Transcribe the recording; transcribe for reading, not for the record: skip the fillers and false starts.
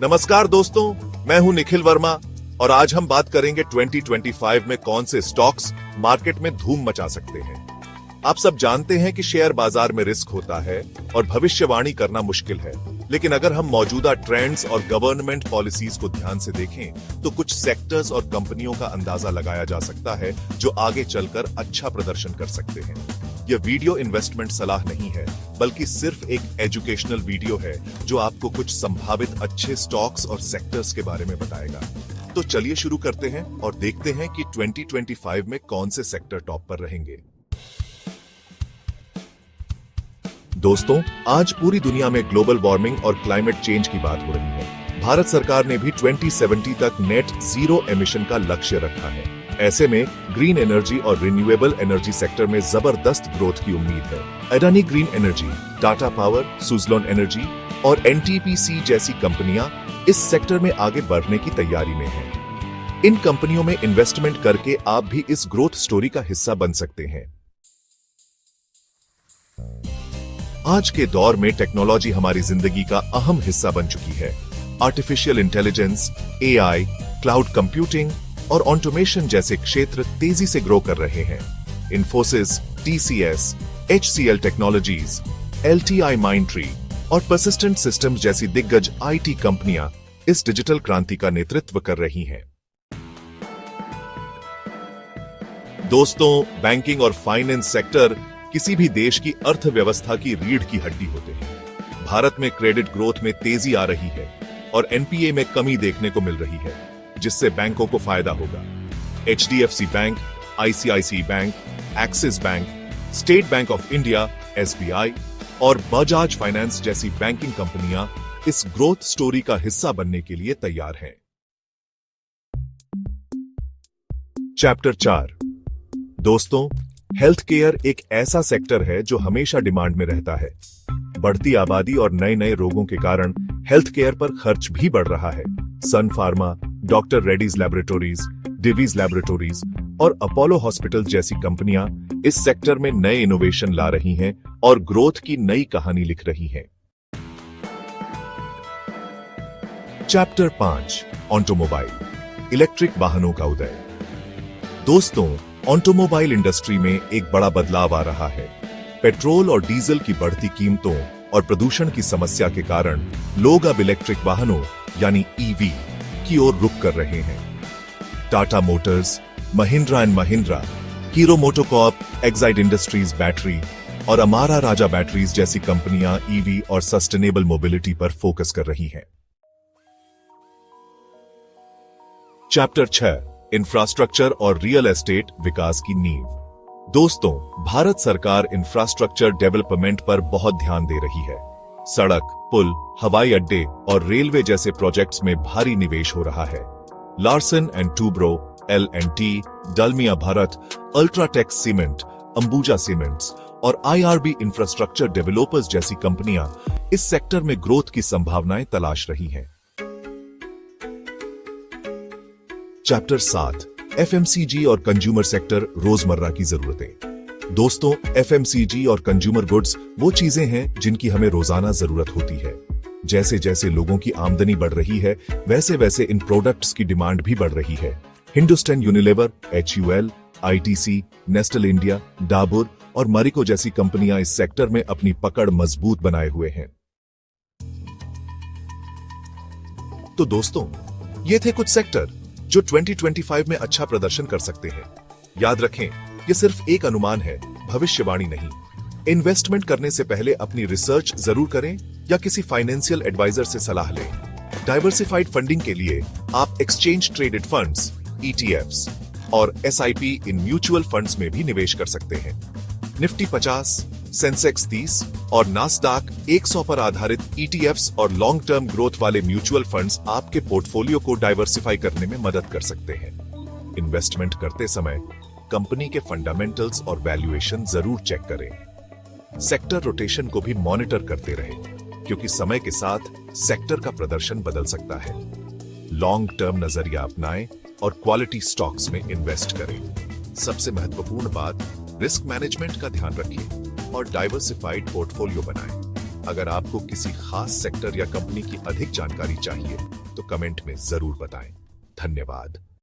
नमस्कार दोस्तों, मैं हूं निखिल वर्मा और आज हम बात करेंगे 2025 में कौन से स्टॉक्स मार्केट में धूम मचा सकते हैं। आप सब जानते हैं कि शेयर बाजार में रिस्क होता है और भविष्यवाणी करना मुश्किल है, लेकिन अगर हम मौजूदा ट्रेंड्स और गवर्नमेंट पॉलिसीज को ध्यान से देखें तो कुछ सेक्टर्स और कंपनियों का अंदाजा लगाया जा सकता है जो आगे चलकर अच्छा प्रदर्शन कर सकते हैं। यह वीडियो इन्वेस्टमेंट सलाह नहीं है, बल्कि सिर्फ एक एजुकेशनल वीडियो है जो आपको कुछ संभावित अच्छे स्टॉक्स और सेक्टर्स के बारे में बताएगा। तो चलिए शुरू करते हैं और देखते हैं कि 2025 में कौन से सेक्टर टॉप पर रहेंगे। दोस्तों, आज पूरी दुनिया में ग्लोबल वार्मिंग और क्लाइमेट चेंज की बात हो रही है। भारत सरकार ने भी 2070 तक नेट जीरो एमिशन का लक्ष्य रखा है। ऐसे में ग्रीन एनर्जी और रिन्यूएबल एनर्जी सेक्टर में जबरदस्त ग्रोथ की उम्मीद है। Adani green energy, Tata power, Suzlon energy और एनटीपीसी जैसी कंपनियां इस सेक्टर में आगे बढ़ने की तैयारी में हैं। इन कंपनियों में इन्वेस्टमेंट करके आप भी इस ग्रोथ स्टोरी का हिस्सा बन सकते हैं। आज के दौर में टेक्नोलॉजी हमारी जिंदगी का अहम हिस्सा बन चुकी है। Artificial intelligence, AI, cloud computing और ऑटोमेशन जैसे क्षेत्र तेजी से ग्रो कर रहे हैं। Infosys, TCS, HCL technologies, LTI Mindtree और परसिस्टेंट सिस्टम्स जैसी दिग्गज आईटी कंपनियां इस डिजिटल क्रांति का नेतृत्व कर रही हैं। दोस्तों, बैंकिंग और फाइनेंस सेक्टर किसी भी देश की अर्थव्यवस्था की रीढ़ की हड्डी होते हैं। भारत में क्रेडिट ग्रोथ में तेजी आ रही है और एनपीए में कमी देखने को मिल रही है, जिससे बैंकों को फायदा होगा। HDFC bank, ICICI bank, axis bank, state bank of India, SBI और बजाज फाइनेंस जैसी बैंकिंग कंपनियां इस ग्रोथ स्टोरी का हिस्सा बनने के लिए तैयार हैं। चैप्टर 4। दोस्तों, हेल्थ केयर एक ऐसा सेक्टर है जो हमेशा डिमांड में रहता है। बढ़ती आबादी और नए नए रोगों के कारण हेल्थ केयर पर खर्च भी बढ़ रहा है। Sun pharma, doctor Reddy's laboratories, Divi's laboratories और अपोलो हॉस्पिटल जैसी कंपनियां इस सेक्टर में नए इनोवेशन ला रही हैं और ग्रोथ की नई कहानी लिख रही हैं। चैप्टर 5। ऑटोमोबाइल, इलेक्ट्रिक वाहनों का उदय। दोस्तों, ऑटोमोबाइल इंडस्ट्री में एक बड़ा बदलाव आ रहा है। पेट्रोल और डीजल की बढ़ती कीमतों और प्रदूषण की समस्या के कारण लोग अब इलेक्ट्रिक वाहनों यानी ईवी की ओर रुख कर रहे हैं। Tata Motors, Mahindra and Mahindra, hero MotoCorp, Exide industries battery और अमारा राजा बैटरीज जैसी कंपनियां ईवी और सस्टेनेबल मोबिलिटी पर फोकस कर रही हैं। चैप्टर 6। इंफ्रास्ट्रक्चर और रियल एस्टेट विकास की नींव। दोस्तों, भारत सरकार इंफ्रास्ट्रक्चर डेवलपमेंट पर बहुत ध्यान दे रही है। सड़क, पुल, हवाई अड्डे और रेलवे जैसे प्रोजेक्ट्स में भारी निवेश हो रहा है। Larsen and Toubro, L and T, Dalmia Bharat, UltraTech cement, Ambuja cements और आईआरबी इंफ्रास्ट्रक्चर डेवलपर्स जैसी कंपनियां इस सेक्टर में ग्रोथ की संभावनाएं तलाश रही हैं। चैप्टर 7। एफएमसीजी और कंज्यूमर सेक्टर, रोजमर्रा की जरूरतें। दोस्तों, एफएमसीजी और कंज्यूमर गुड्स वो चीजें हैं जिनकी हमें रोजाना जरूरत होती है। जैसे जैसे लोगों की आमदनी बढ़ रही है, वैसे वैसे इन प्रोडक्ट्स की डिमांड भी बढ़ रही है। Hindustan Unilever, HUL, ITC, Nestlé India, Dabur और मरिको जैसी कंपनियां इस सेक्टर में अपनी पकड़ मजबूत बनाए हुए हैं। तो दोस्तों, ये थे कुछ सेक्टर जो 2025 में अच्छा प्रदर्शन कर सकते हैं। याद रखें, ये सिर्फ एक अनुमान है, भविष्यवाणी नहीं। इन्वेस्टमेंट करने से पहले अपनी रिसर्च जरूर करें या किसी फाइनेंशियल एडवाइजर से सलाह लें। डाइवर्सिफाइड फंडिंग के लिए आप एक्सचेंज ट्रेडेड फंड्स, ईटीएफ्स और एसआईपी इन म्यूचुअल फंड्स में भी निवेश कर सकते हैं। निफ्टी 50, सेंसेक्स 30 और नास्डाक 100 पर आधारित ईटीएफ्स और लॉन्ग टर्म ग्रोथ वाले म्यूचुअल फंड्स आपके पोर्टफोलियो को डाइवर्सिफाई करने में मदद कर सकते हैं। इन्वेस्टमेंट करते समय कंपनी के फंडामेंटल्स और वैल्यूएशन जरूर चेक करें। सेक्टर रोटेशन को भी मॉनिटर करते रहें, क्योंकि समय के साथ सेक्टर का प्रदर्शन बदल सकता है। लॉन्ग टर्म नजरिया अपनाएं और क्वालिटी स्टॉक्स में इन्वेस्ट करें। सबसे महत्वपूर्ण बात, रिस्क मैनेजमेंट का ध्यान रखें और डाइवर्सिफाइड पोर्टफोलियो बनाएं। अगर आपको किसी खास सेक्टर या कंपनी की अधिक जानकारी चाहिए तो कमेंट में जरूर बताएं। धन्यवाद।